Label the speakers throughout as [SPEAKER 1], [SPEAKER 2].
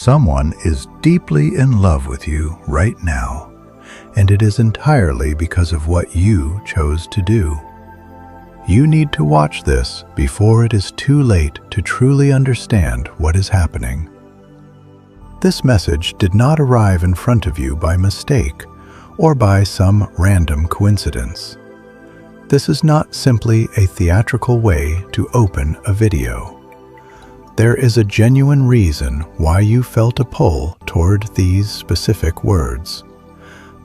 [SPEAKER 1] Someone is deeply in love with you right now, and it is entirely because of what you chose to do. You need to watch this before it is too late to truly understand what is happening. This message did not arrive in front of you by mistake or by some random coincidence. This is not simply a theatrical way to open a video. There is a genuine reason why you felt a pull toward these specific words.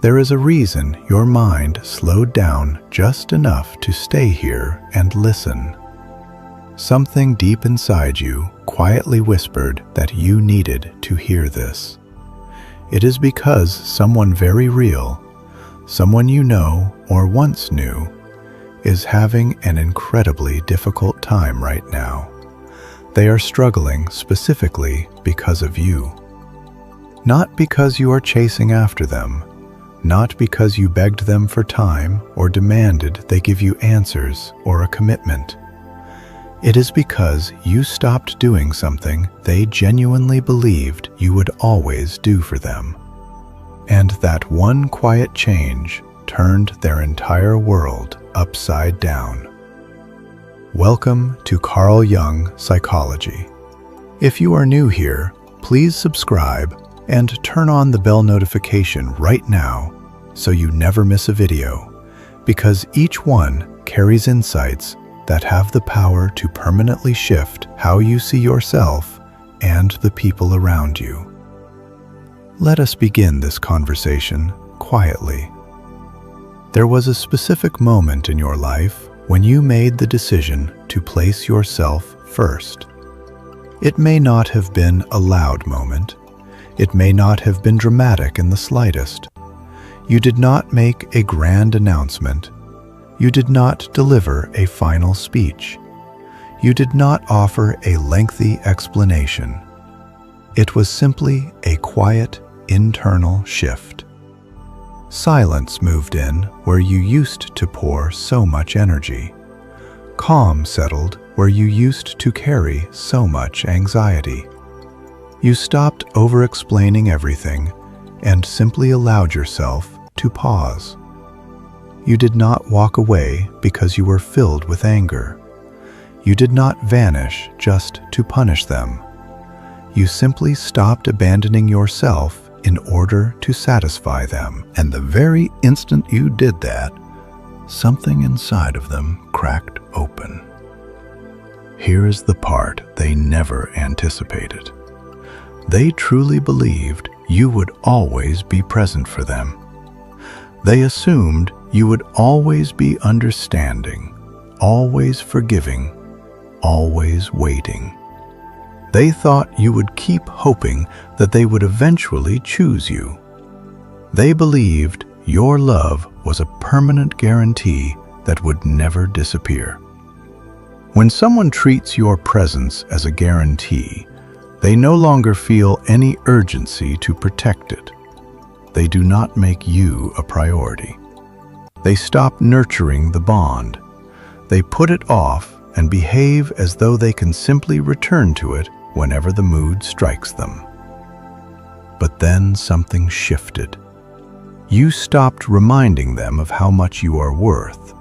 [SPEAKER 1] There is a reason your mind slowed down just enough to stay here and listen. Something deep inside you quietly whispered that you needed to hear this. It is because someone very real, someone you know or once knew, is having an incredibly difficult time right now. They are struggling specifically because of you. Not because you are chasing after them, not because you begged them for time or demanded they give you answers or a commitment. It is because you stopped doing something they genuinely believed you would always do for them. And that one quiet change turned their entire world upside down. Welcome to Carl Jung Psychology. If you are new here, please subscribe and turn on the bell notification right now so you never miss a video, because each one carries insights that have the power to permanently shift how you see yourself and the people around you. Let us begin this conversation quietly. There was a specific moment in your life when you made the decision to place yourself first. It may not have been a loud moment. It may not have been dramatic in the slightest. You did not make a grand announcement. You did not deliver a final speech. You did not offer a lengthy explanation. It was simply a quiet, internal shift. Silence moved in where you used to pour so much energy. Calm settled where you used to carry so much anxiety. You stopped over-explaining everything and simply allowed yourself to pause. You did not walk away because you were filled with anger. You did not vanish just to punish them. You simply stopped abandoning yourself in order to satisfy them. And the very instant you did that, something inside of them cracked open. Here is the part they never anticipated. They truly believed you would always be present for them. They assumed you would always be understanding, always forgiving, always waiting. They thought you would keep hoping that they would eventually choose you. They believed your love was a permanent guarantee that would never disappear. When someone treats your presence as a guarantee, they no longer feel any urgency to protect it. They do not make you a priority. They stop nurturing the bond. They put it off and behave as though they can simply return to it whenever the mood strikes them. But then something shifted. You stopped reminding them of how much you are worth.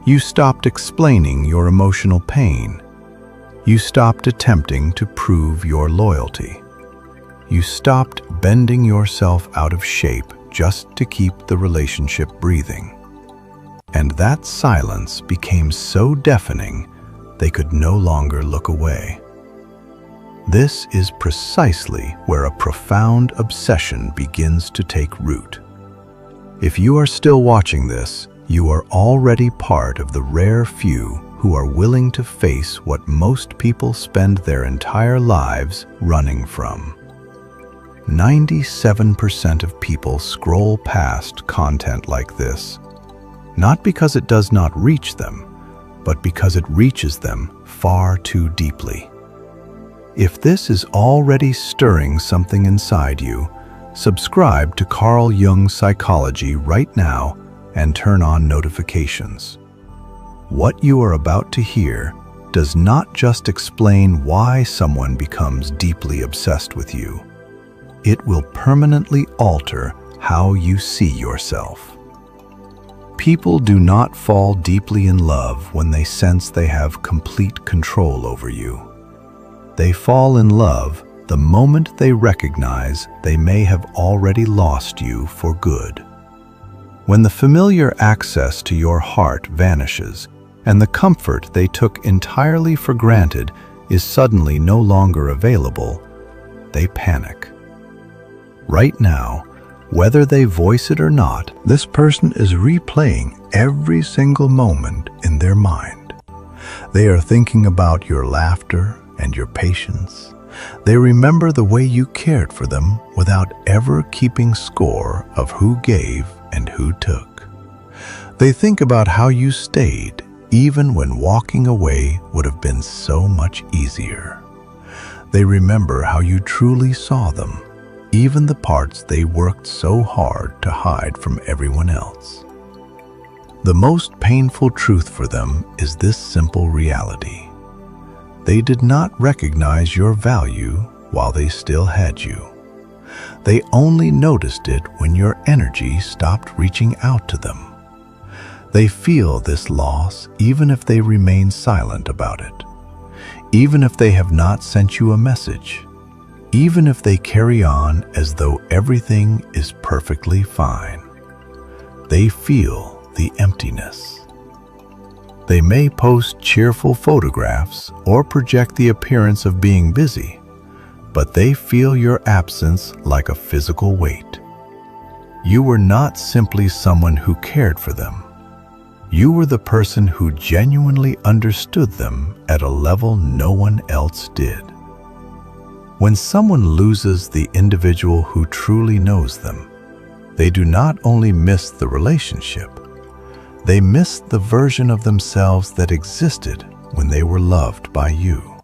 [SPEAKER 1] You stopped explaining your emotional pain. You stopped attempting to prove your loyalty. You stopped bending yourself out of shape just to keep the relationship breathing. And that silence became so deafening they could no longer look away. This is precisely where a profound obsession begins to take root. If you are still watching this, you are already part of the rare few who are willing to face what most people spend their entire lives running from. 97% of people scroll past content like this, not because it does not reach them, but because it reaches them far too deeply. If this is already stirring something inside you, subscribe to Carl Jung Psychology right now and turn on notifications. What you are about to hear does not just explain why someone becomes deeply obsessed with you. it will permanently alter how you see yourself. People do not fall deeply in love when they sense they have complete control over you. They fall in love the moment they recognize they may have already lost you for good. When the familiar access to your heart vanishes and the comfort they took entirely for granted is suddenly no longer available, they panic. Right now, whether they voice it or not, this person is replaying every single moment in their mind. They are thinking about your laughter and your patience. They remember the way you cared for them without ever keeping score of who gave and who took. They think about how you stayed even when walking away would have been so much easier. They remember how you truly saw them, even the parts they worked so hard to hide from everyone else. The most painful truth for them is this simple reality. They did not recognize your value while they still had you. They only noticed it when your energy stopped reaching out to them. They feel this loss even if they remain silent about it, even if they have not sent you a message, even if they carry on as though everything is perfectly fine. They feel the emptiness. They may post cheerful photographs or project the appearance of being busy, but they feel your absence like a physical weight. You were not simply someone who cared for them. You were the person who genuinely understood them at a level no one else did. When someone loses the individual who truly knows them, they do not only miss the relationship, they miss the version of themselves that existed when they were loved by you.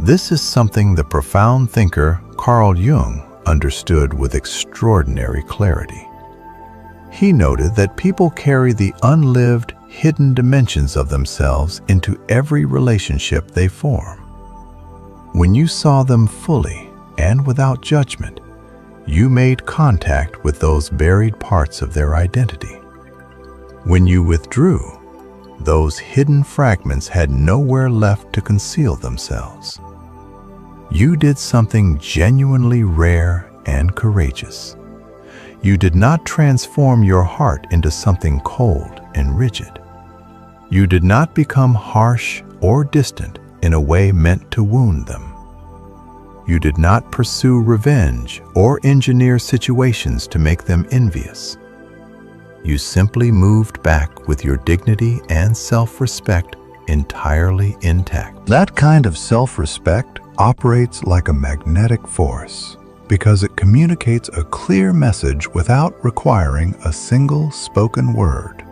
[SPEAKER 1] This is something the profound thinker Carl Jung understood with extraordinary clarity. He noted that people carry the unlived, hidden dimensions of themselves into every relationship they form. When you saw them fully and without judgment, you made contact with those buried parts of their identity. When you withdrew, those hidden fragments had nowhere left to conceal themselves. You did something genuinely rare and courageous. You did not transform your heart into something cold and rigid. You did not become harsh or distant in a way meant to wound them. You did not pursue revenge or engineer situations to make them envious. You simply moved back with your dignity and self-respect entirely intact. That kind of self-respect operates like a magnetic force because it communicates a clear message without requiring a single spoken word.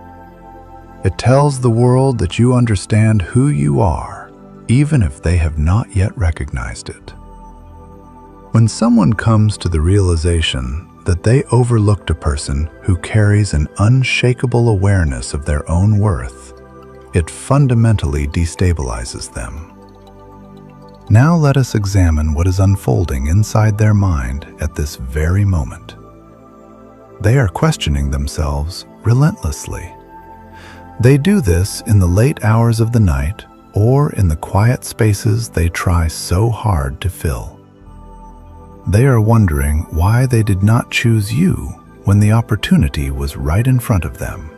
[SPEAKER 1] It tells the world that you understand who you are, even if they have not yet recognized it. When someone comes to the realization that they overlooked a person who carries an unshakable awareness of their own worth, it fundamentally destabilizes them. Now let us examine what is unfolding inside their mind at this very moment. They are questioning themselves relentlessly. They do this in the late hours of the night or in the quiet spaces they try so hard to fill. They are wondering why they did not choose you when the opportunity was right in front of them.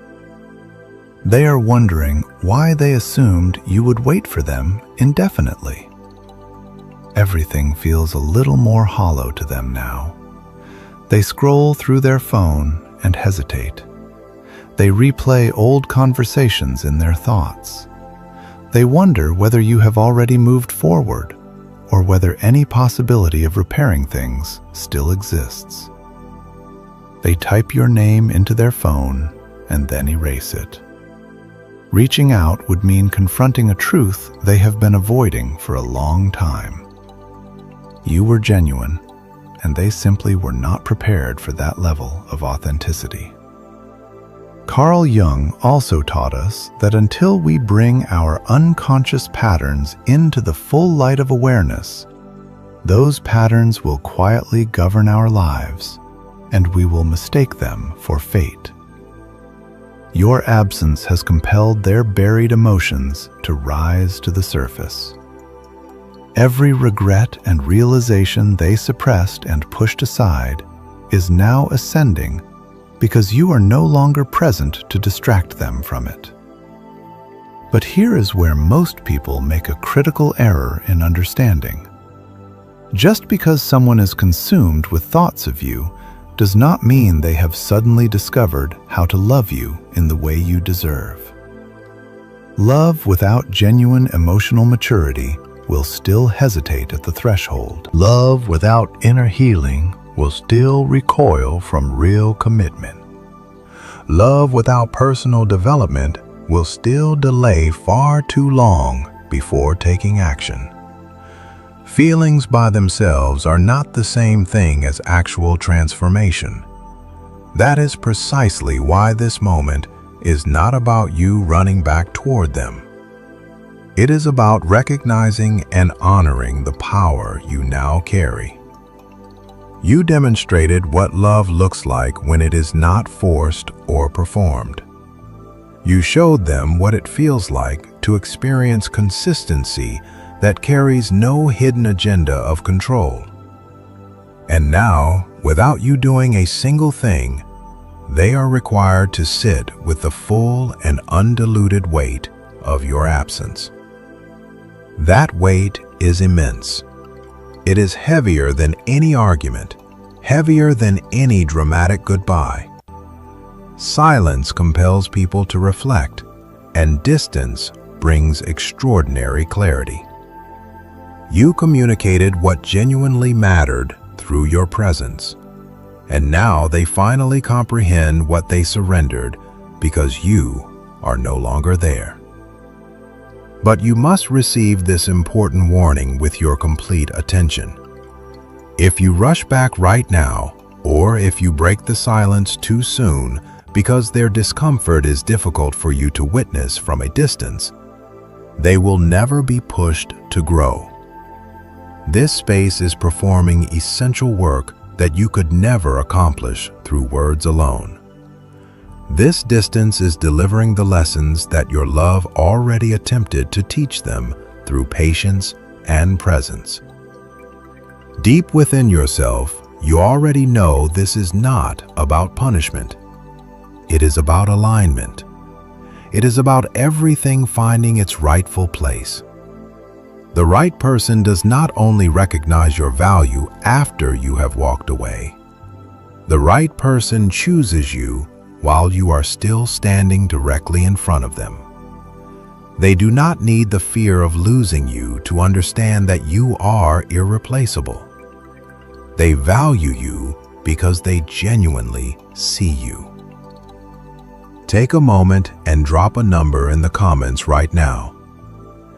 [SPEAKER 1] They are wondering why they assumed you would wait for them indefinitely. Everything feels a little more hollow to them now. They scroll through their phone and hesitate. They replay old conversations in their thoughts. They wonder whether you have already moved forward or whether any possibility of repairing things still exists. They type your name into their phone and then erase it. Reaching out would mean confronting a truth they have been avoiding for a long time. You were genuine, and they simply were not prepared for that level of authenticity. Carl Jung also taught us that until we bring our unconscious patterns into the full light of awareness, those patterns will quietly govern our lives, and we will mistake them for fate. Your absence has compelled their buried emotions to rise to the surface. Every regret and realization they suppressed and pushed aside is now ascending because you are no longer present to distract them from it. But here is where most people make a critical error in understanding. Just because someone is consumed with thoughts of you does not mean they have suddenly discovered how to love you in the way you deserve. Love without genuine emotional maturity will still hesitate at the threshold. Love without inner healing will still recoil from real commitment. Love without personal development will still delay far too long before taking action. Feelings by themselves are not the same thing as actual transformation. That is precisely why this moment is not about you running back toward them. It is about recognizing and honoring the power you now carry. You demonstrated what love looks like when it is not forced or performed. You showed them what it feels like to experience consistency that carries no hidden agenda of control. And now, without you doing a single thing, they are required to sit with the full and undiluted weight of your absence. That weight is immense. It is heavier than any argument, heavier than any dramatic goodbye. Silence compels people to reflect, and distance brings extraordinary clarity. You communicated what genuinely mattered through your presence, and now they finally comprehend what they surrendered because you are no longer there. But you must receive this important warning with your complete attention. If you rush back right now, or if you break the silence too soon because their discomfort is difficult for you to witness from a distance, they will never be pushed to grow. This space is performing essential work that you could never accomplish through words alone. This distance is delivering the lessons that your love already attempted to teach them through patience and presence. Deep within yourself, you already know this is not about punishment. It is about alignment. It is about everything finding its rightful place. The right person does not only recognize your value after you have walked away. The right person chooses you while you are still standing directly in front of them. They do not need the fear of losing you to understand that you are irreplaceable. They value you because they genuinely see you. Take a moment and drop a number in the comments right now.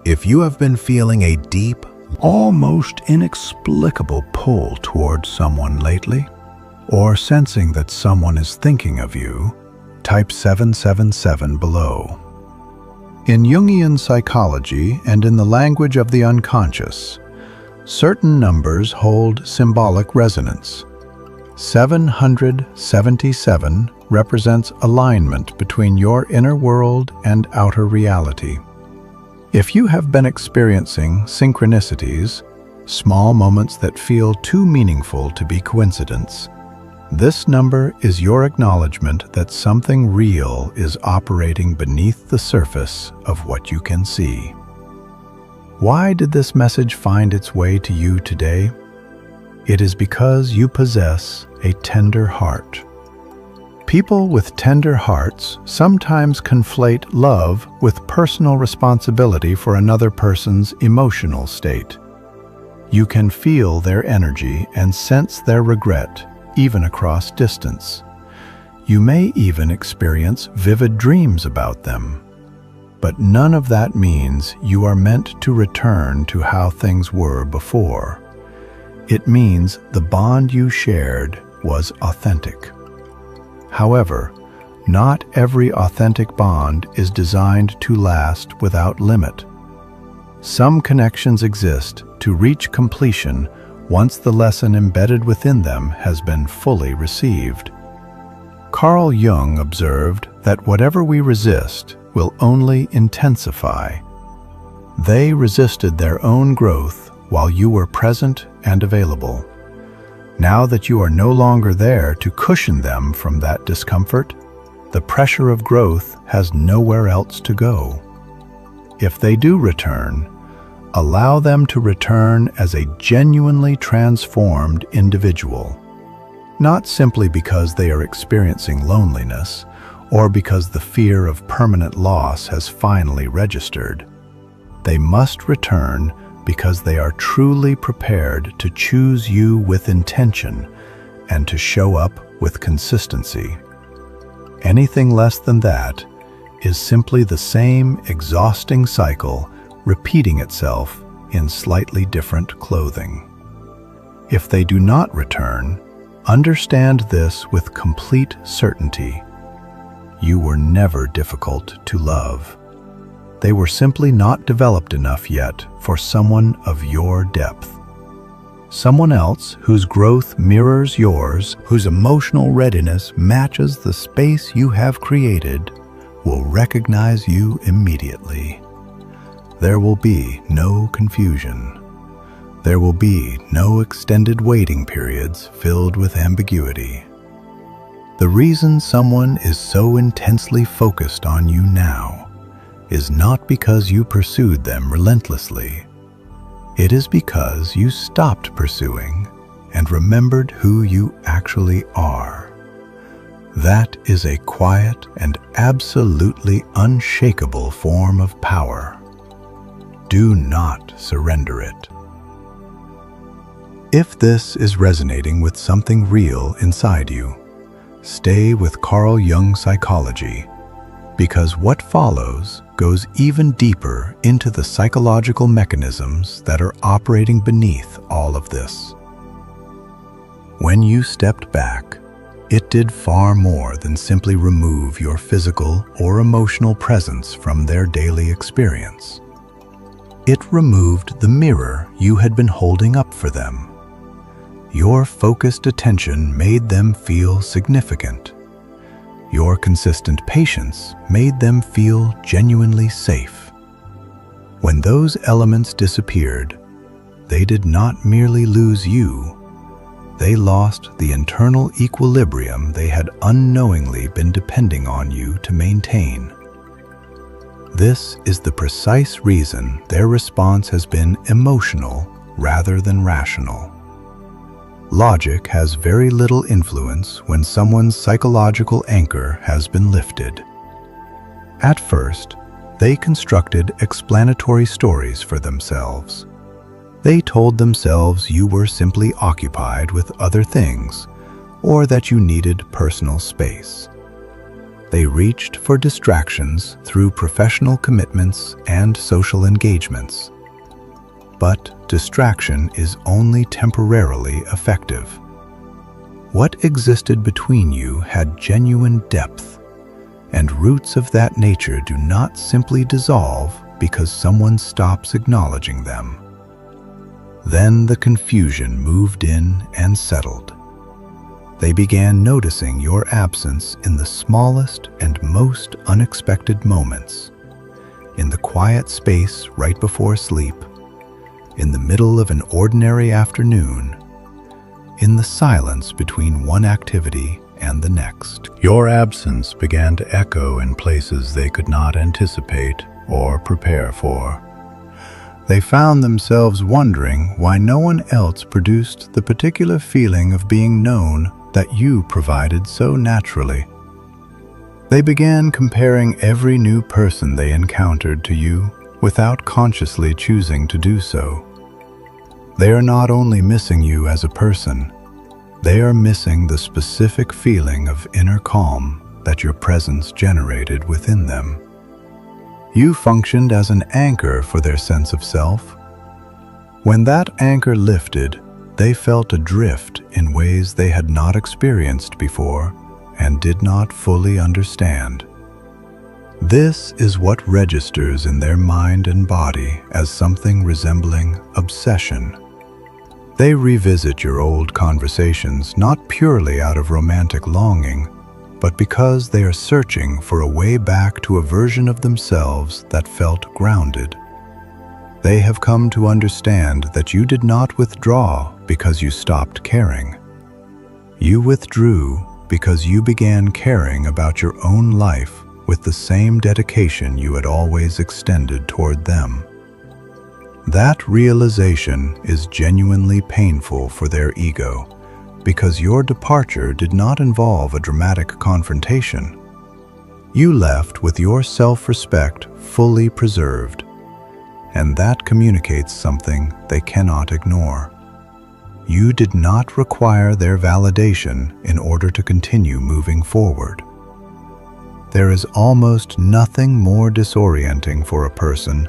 [SPEAKER 1] If you have been feeling a deep, almost inexplicable pull towards someone lately, or sensing that someone is thinking of you, type 777 below. In Jungian psychology and in the language of the unconscious, certain numbers hold symbolic resonance. 777 represents alignment between your inner world and outer reality. If you have been experiencing synchronicities, small moments that feel too meaningful to be coincidence, this number is your acknowledgement that something real is operating beneath the surface of what you can see. Why did this message find its way to you today? It is because you possess a tender heart. People with tender hearts sometimes conflate love with personal responsibility for another person's emotional state. You can feel their energy and sense their regret, even across distance. You may even experience vivid dreams about them. But none of that means you are meant to return to how things were before. It means the bond you shared was authentic. However, not every authentic bond is designed to last without limit. Some connections exist to reach completion once the lesson embedded within them has been fully received. Carl Jung observed that whatever we resist will only intensify. They resisted their own growth while you were present and available. Now that you are no longer there to cushion them from that discomfort, the pressure of growth has nowhere else to go. If they do return, allow them to return as a genuinely transformed individual, not simply because they are experiencing loneliness or because the fear of permanent loss has finally registered. They must return because they are truly prepared to choose you with intention and to show up with consistency. Anything less than that is simply the same exhausting cycle repeating itself in slightly different clothing. If they do not return, understand this with complete certainty. You were never difficult to love. They were simply not developed enough yet for someone of your depth. Someone else whose growth mirrors yours, whose emotional readiness matches the space you have created, will recognize you immediately. There will be no confusion. There will be no extended waiting periods filled with ambiguity. The reason someone is so intensely focused on you now is not because you pursued them relentlessly. It is because you stopped pursuing and remembered who you actually are. That is a quiet and absolutely unshakable form of power. Do not surrender it. If this is resonating with something real inside you, stay with Carl Jung psychology, because what follows goes even deeper into the psychological mechanisms that are operating beneath all of this. When you stepped back, it did far more than simply remove your physical or emotional presence from their daily experience. It removed the mirror you had been holding up for them. Your focused attention made them feel significant. Your consistent patience made them feel genuinely safe. When those elements disappeared, they did not merely lose you, they lost the internal equilibrium they had unknowingly been depending on you to maintain. This is the precise reason their response has been emotional rather than rational. Logic has very little influence when someone's psychological anchor has been lifted. At first, they constructed explanatory stories for themselves. They told themselves you were simply occupied with other things, or that you needed personal space. They reached for distractions through professional commitments and social engagements. But distraction is only temporarily effective. What existed between you had genuine depth, and roots of that nature do not simply dissolve because someone stops acknowledging them. Then the confusion moved in and settled. They began noticing your absence in the smallest and most unexpected moments, in the quiet space right before sleep, in the middle of an ordinary afternoon, in the silence between one activity and the next. Your absence began to echo in places they could not anticipate or prepare for. They found themselves wondering why no one else produced the particular feeling of being known that you provided so naturally. They began comparing every new person they encountered to you without consciously choosing to do so. They are not only missing you as a person, they are missing the specific feeling of inner calm that your presence generated within them. You functioned as an anchor for their sense of self. When that anchor lifted, they felt adrift in ways they had not experienced before and did not fully understand. This is what registers in their mind and body as something resembling obsession. They revisit your old conversations not purely out of romantic longing, but because they are searching for a way back to a version of themselves that felt grounded. They have come to understand that you did not withdraw because you stopped caring. You withdrew because you began caring about your own life with the same dedication you had always extended toward them. That realization is genuinely painful for their ego, because your departure did not involve a dramatic confrontation. You left with your self-respect fully preserved, and that communicates something they cannot ignore. You did not require their validation in order to continue moving forward. There is almost nothing more disorienting for a person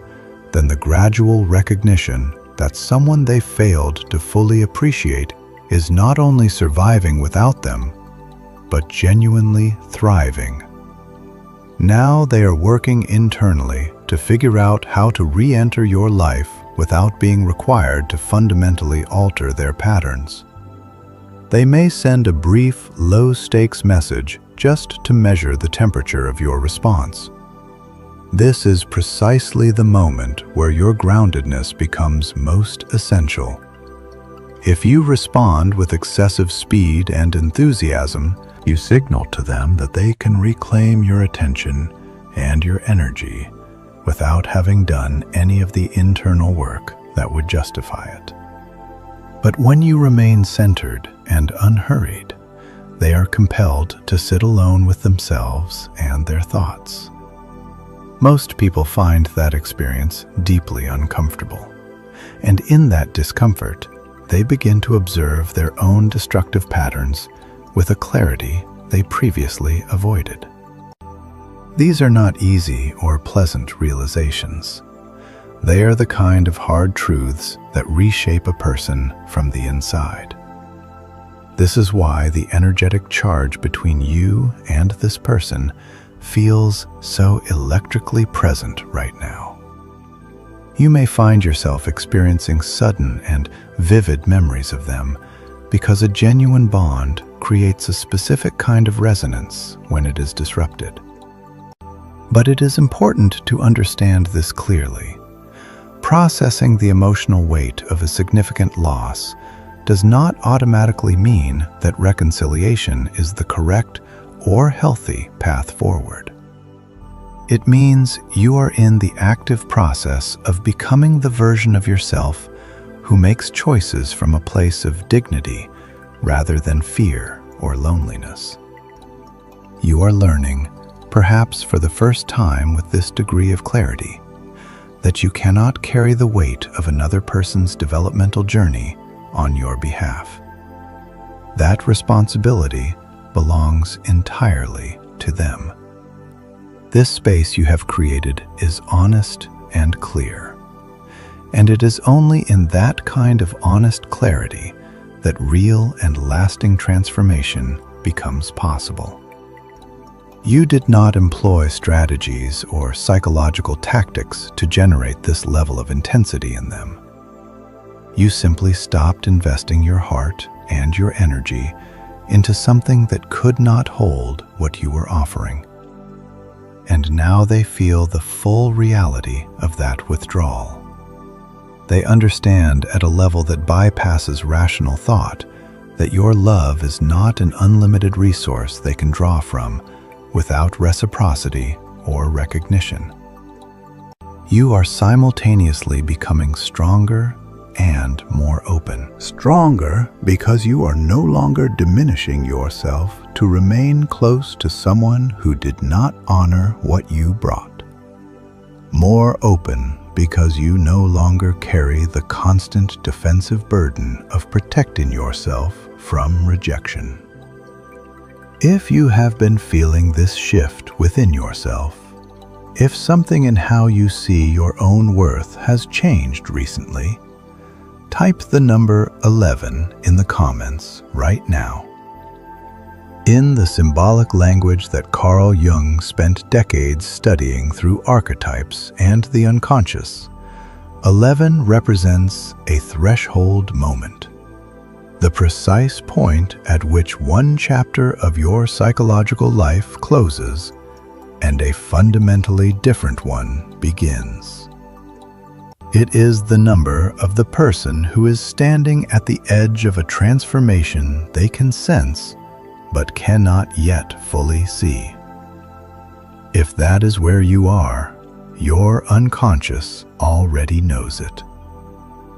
[SPEAKER 1] than the gradual recognition that someone they failed to fully appreciate is not only surviving without them, but genuinely thriving. Now they are working internally to figure out how to re-enter your life without being required to fundamentally alter their patterns. They may send a brief, low-stakes message just to measure the temperature of your response. This is precisely the moment where your groundedness becomes most essential. If you respond with excessive speed and enthusiasm, you signal to them that they can reclaim your attention and your energy without having done any of the internal work that would justify it. But when you remain centered and unhurried, they are compelled to sit alone with themselves and their thoughts. Most people find that experience deeply uncomfortable, and in that discomfort, they begin to observe their own destructive patterns with a clarity they previously avoided. These are not easy or pleasant realizations. They are the kind of hard truths that reshape a person from the inside. This is why the energetic charge between you and this person feels so electrically present right now. You may find yourself experiencing sudden and vivid memories of them because a genuine bond creates a specific kind of resonance when it is disrupted. But it is important to understand this clearly. Processing the emotional weight of a significant loss does not automatically mean that reconciliation is the correct or healthy path forward. It means you are in the active process of becoming the version of yourself who makes choices from a place of dignity rather than fear or loneliness. You are learning, perhaps for the first time with this degree of clarity, that you cannot carry the weight of another person's developmental journey on your behalf. That responsibility belongs entirely to them. This space you have created is honest and clear, and it is only in that kind of honest clarity that real and lasting transformation becomes possible. You did not employ strategies or psychological tactics to generate this level of intensity in them. You simply stopped investing your heart and your energy into something that could not hold what you were offering. And now they feel the full reality of that withdrawal. They understand at a level that bypasses rational thought that your love is not an unlimited resource they can draw from without reciprocity or recognition. You are simultaneously becoming stronger and more open. Stronger because you are no longer diminishing yourself to remain close to someone who did not honor what you brought. More open because you no longer carry the constant defensive burden of protecting yourself from rejection. If you have been feeling this shift within yourself, if something in how you see your own worth has changed recently, type the number 11 in the comments right now. In the symbolic language that Carl Jung spent decades studying through archetypes and the unconscious, 11 represents a threshold moment, the precise point at which one chapter of your psychological life closes and a fundamentally different one begins. It is the number of the person who is standing at the edge of a transformation they can sense but cannot yet fully see. If that is where you are, your unconscious already knows it.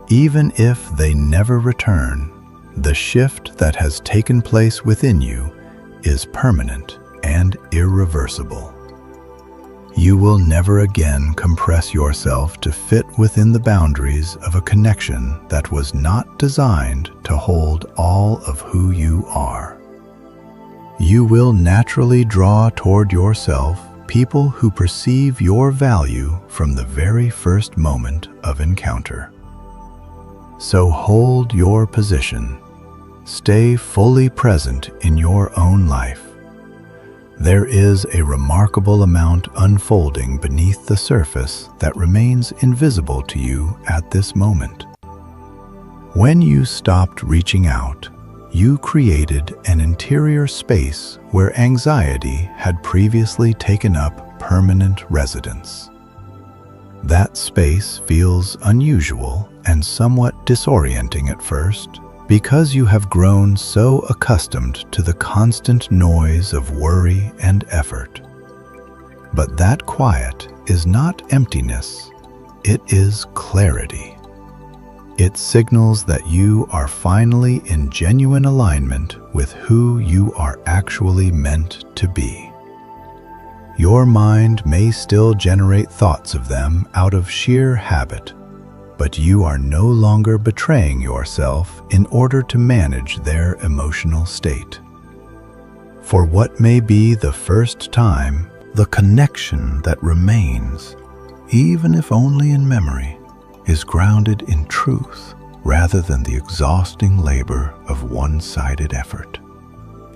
[SPEAKER 1] Even if they never return, the shift that has taken place within you is permanent and irreversible. You will never again compress yourself to fit within the boundaries of a connection that was not designed to hold all of who you are. You will naturally draw toward yourself people who perceive your value from the very first moment of encounter. So hold your position. Stay fully present in your own life. There is a remarkable amount unfolding beneath the surface that remains invisible to you at this moment. When you stopped reaching out, you created an interior space where anxiety had previously taken up permanent residence. That space feels unusual and somewhat disorienting at first because you have grown so accustomed to the constant noise of worry and effort. But that quiet is not emptiness, it is clarity. It signals that you are finally in genuine alignment with who you are actually meant to be. Your mind may still generate thoughts of them out of sheer habit, but you are no longer betraying yourself in order to manage their emotional state. For what may be the first time, the connection that remains, even if only in memory, is grounded in truth rather than the exhausting labor of one-sided effort.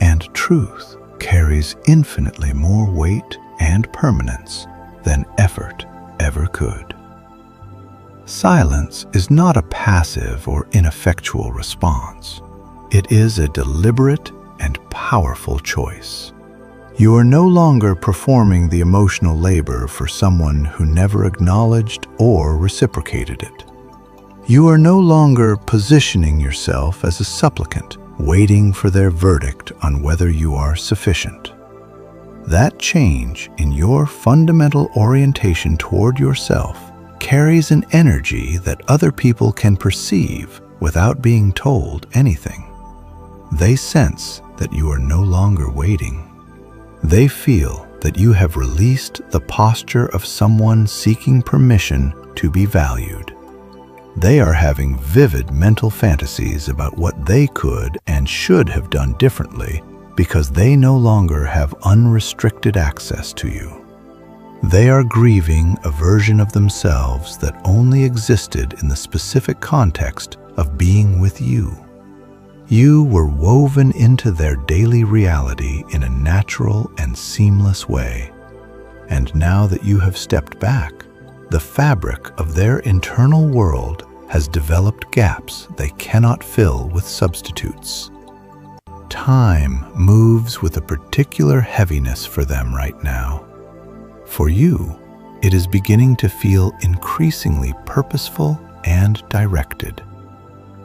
[SPEAKER 1] And truth carries infinitely more weight and permanence than effort ever could. Silence is not a passive or ineffectual response. It is a deliberate and powerful choice. You are no longer performing the emotional labor for someone who never acknowledged or reciprocated it. You are no longer positioning yourself as a supplicant, waiting for their verdict on whether you are sufficient. That change in your fundamental orientation toward yourself carries an energy that other people can perceive without being told anything. They sense that you are no longer waiting. They feel that you have released the posture of someone seeking permission to be valued. They are having vivid mental fantasies about what they could and should have done differently because they no longer have unrestricted access to you. They are grieving a version of themselves that only existed in the specific context of being with you. You were woven into their daily reality in a natural and seamless way. And now that you have stepped back, the fabric of their internal world has developed gaps they cannot fill with substitutes. Time moves with a particular heaviness for them right now. For you, it is beginning to feel increasingly purposeful and directed.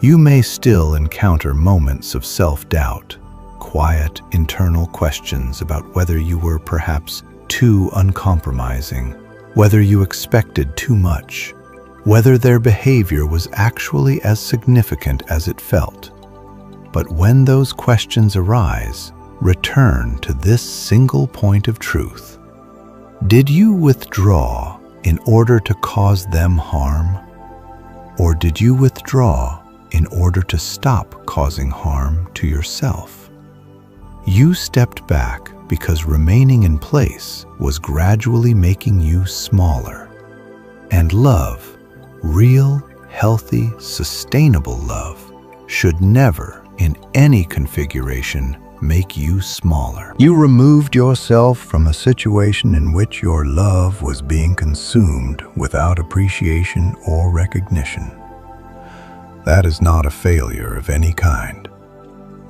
[SPEAKER 1] You may still encounter moments of self-doubt, quiet internal questions about whether you were perhaps too uncompromising, whether you expected too much, whether their behavior was actually as significant as it felt. But when those questions arise, return to this single point of truth. Did you withdraw in order to cause them harm? Or did you withdraw in order to stop causing harm to yourself? You stepped back because remaining in place was gradually making you smaller. And love, real, healthy, sustainable love, should never, in any configuration, make you smaller. You removed yourself from a situation in which your love was being consumed without appreciation or recognition. That is not a failure of any kind.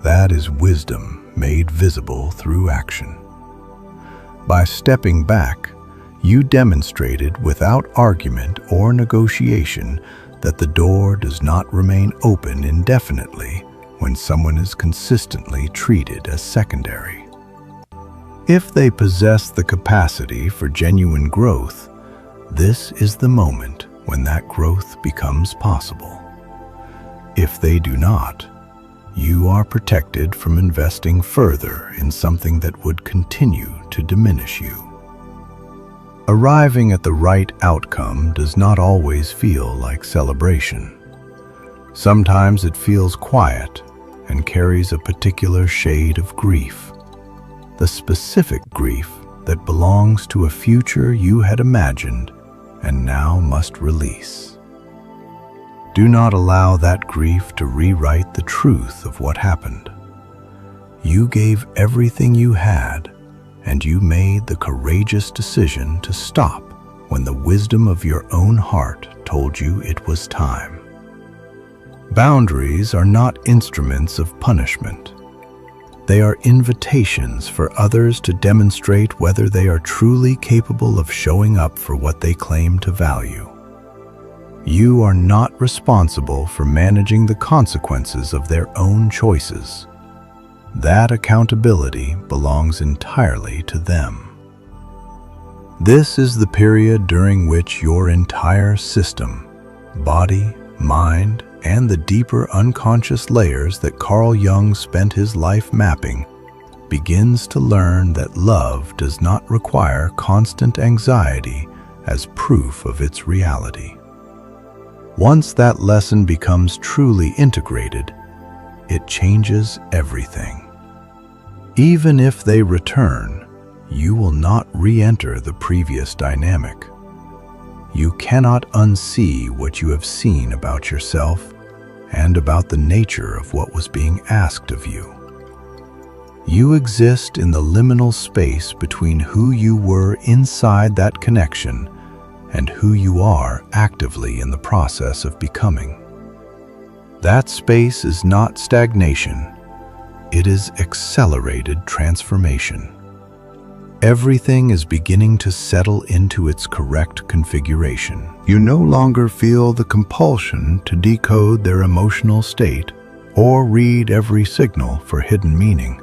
[SPEAKER 1] That is wisdom made visible through action. By stepping back, you demonstrated without argument or negotiation that the door does not remain open indefinitely when someone is consistently treated as secondary. If they possess the capacity for genuine growth, this is the moment when that growth becomes possible. If they do not, you are protected from investing further in something that would continue to diminish you. Arriving at the right outcome does not always feel like celebration. Sometimes it feels quiet and carries a particular shade of grief, the specific grief that belongs to a future you had imagined and now must release. Do not allow that grief to rewrite the truth of what happened. You gave everything you had, and you made the courageous decision to stop when the wisdom of your own heart told you it was time. Boundaries are not instruments of punishment. They are invitations for others to demonstrate whether they are truly capable of showing up for what they claim to value. You are not responsible for managing the consequences of their own choices. That accountability belongs entirely to them. This is the period during which your entire system, body, mind, and the deeper unconscious layers that Carl Jung spent his life mapping, begins to learn that love does not require constant anxiety as proof of its reality. Once that lesson becomes truly integrated, it changes everything. Even if they return, you will not re-enter the previous dynamic. You cannot unsee what you have seen about yourself and about the nature of what was being asked of you. You exist in the liminal space between who you were inside that connection and who you are actively in the process of becoming. That space is not stagnation, it is accelerated transformation. Everything is beginning to settle into its correct configuration. You no longer feel the compulsion to decode their emotional state or read every signal for hidden meaning.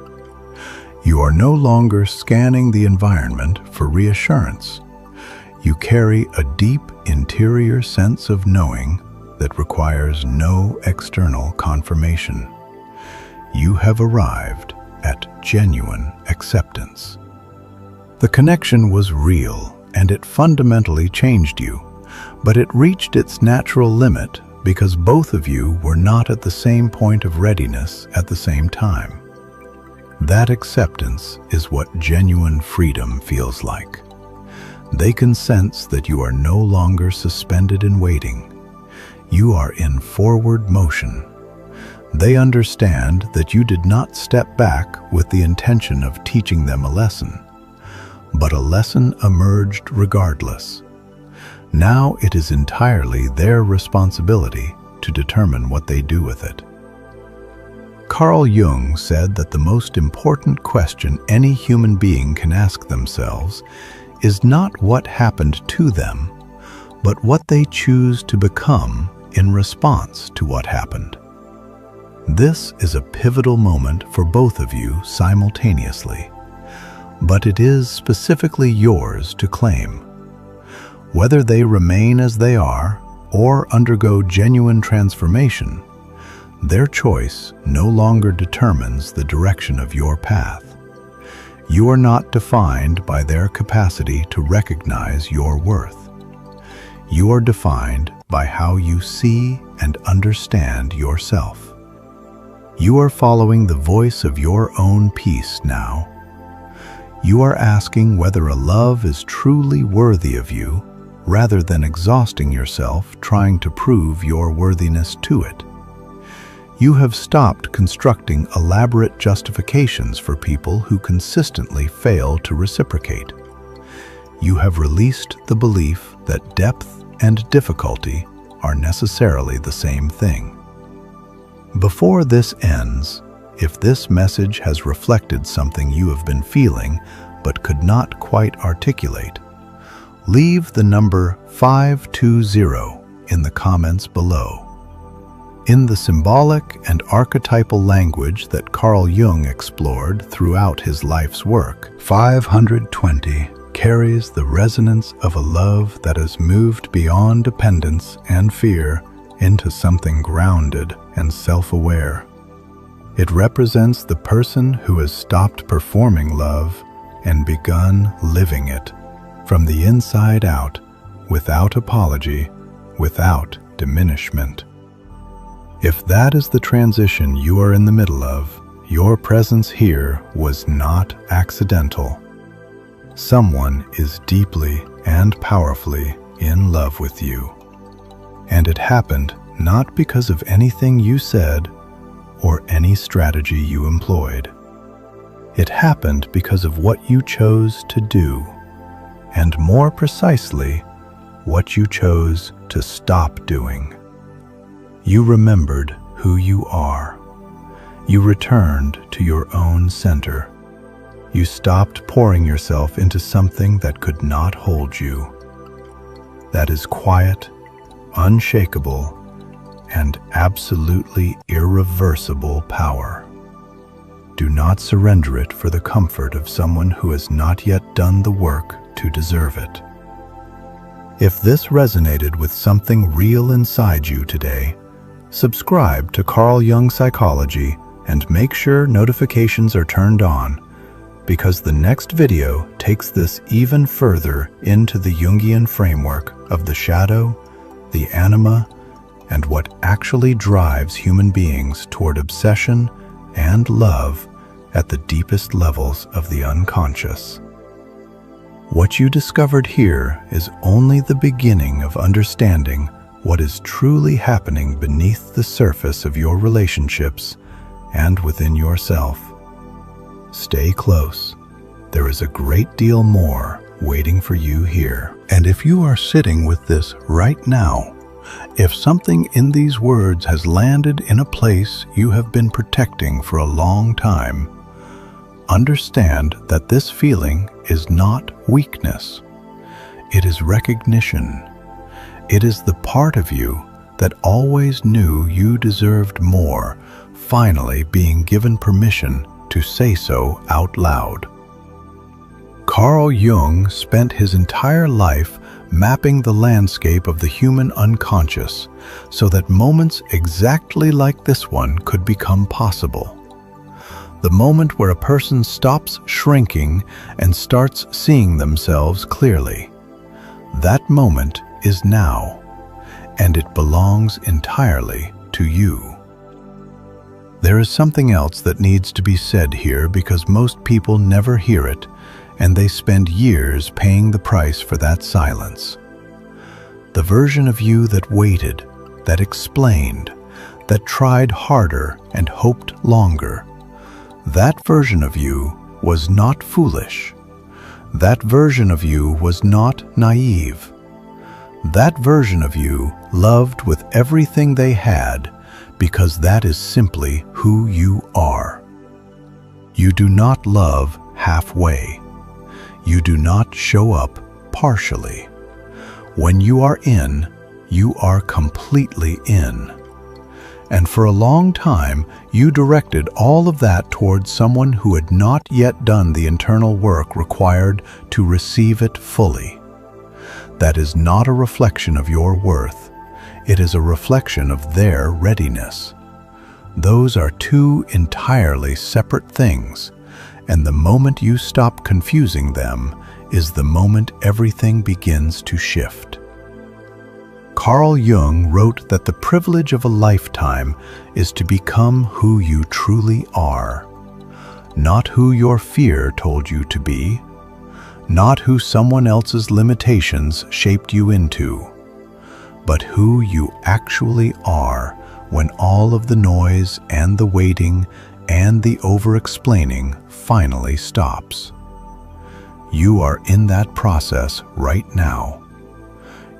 [SPEAKER 1] You are no longer scanning the environment for reassurance. You carry a deep interior sense of knowing that requires no external confirmation. You have arrived at genuine acceptance. The connection was real and it fundamentally changed you, but it reached its natural limit because both of you were not at the same point of readiness at the same time. That acceptance is what genuine freedom feels like. They can sense that you are no longer suspended in waiting. You are in forward motion. They understand that you did not step back with the intention of teaching them a lesson, but a lesson emerged regardless. Now it is entirely their responsibility to determine what they do with it. Carl Jung said that the most important question any human being can ask themselves is not what happened to them, but what they choose to become in response to what happened. This is a pivotal moment for both of you simultaneously, but it is specifically yours to claim. Whether they remain as they are or undergo genuine transformation, their choice no longer determines the direction of your path. You are not defined by their capacity to recognize your worth. You are defined by how you see and understand yourself. You are following the voice of your own peace now. You are asking whether a love is truly worthy of you, rather than exhausting yourself trying to prove your worthiness to it. You have stopped constructing elaborate justifications for people who consistently fail to reciprocate. You have released the belief that depth and difficulty are necessarily the same thing. Before this ends, If this message has reflected something you have been feeling but could not quite articulate, leave the number 520 in the comments below. In the symbolic and archetypal language that Carl Jung explored throughout his life's work, 520 carries the resonance of a love that has moved beyond dependence and fear into something grounded and self-aware. It represents the person who has stopped performing love and begun living it from the inside out, without apology, without diminishment. If that is the transition you are in the middle of, your presence here was not accidental. Someone is deeply and powerfully in love with you. And it happened not because of anything you said or any strategy you employed. It happened because of what you chose to do, and more precisely, what you chose to stop doing. You remembered who you are. You returned to your own center. You stopped pouring yourself into something that could not hold you. That is quiet, unshakable, and absolutely irreversible power. Do not surrender it for the comfort of someone who has not yet done the work to deserve it. If this resonated with something real inside you today, subscribe to Carl Jung Psychology and make sure notifications are turned on, because the next video takes this even further into the Jungian framework of the shadow, the anima, and what actually drives human beings toward obsession and love at the deepest levels of the unconscious. What you discovered here is only the beginning of understanding what is truly happening beneath the surface of your relationships and within yourself. Stay close. There is a great deal more waiting for you here. And if you are sitting with this right now, if something in these words has landed in a place you have been protecting for a long time, understand that this feeling is not weakness. It is recognition. It is the part of you that always knew you deserved more, finally being given permission to say so out loud. Carl Jung spent his entire life mapping the landscape of the human unconscious so that moments exactly like this one could become possible. The moment where a person stops shrinking and starts seeing themselves clearly. That moment is now, and it belongs entirely to you. There is something else that needs to be said here because most people never hear it, and they spend years paying the price for that silence. The version of you that waited, that explained, that tried harder and hoped longer, that version of you was not foolish. That version of you was not naive. That version of you loved with everything they had, because that is simply who you are. You do not love halfway. You do not show up partially. When you are in, you are completely in. And for a long time, you directed all of that towards someone who had not yet done the internal work required to receive it fully. That is not a reflection of your worth. It is a reflection of their readiness. Those are two entirely separate things, and the moment you stop confusing them is the moment everything begins to shift. Carl Jung wrote that the privilege of a lifetime is to become who you truly are, not who your fear told you to be, not who someone else's limitations shaped you into, but who you actually are when all of the noise and the waiting and the over-explaining finally stops. You are in that process right now.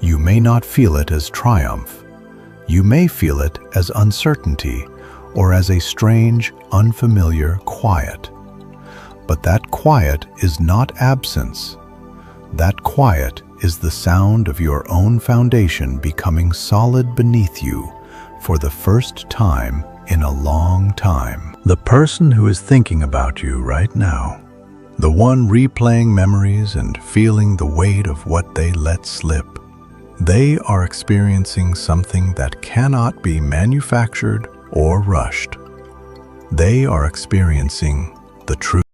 [SPEAKER 1] You may not feel it as triumph. You may feel it as uncertainty, or as a strange, unfamiliar quiet. But that quiet is not absence. That quiet is the sound of your own foundation becoming solid beneath you for the first time in a long time. The person who is thinking about you right now, the one replaying memories and feeling the weight of what they let slip, they are experiencing something that cannot be manufactured or rushed. They are experiencing the truth.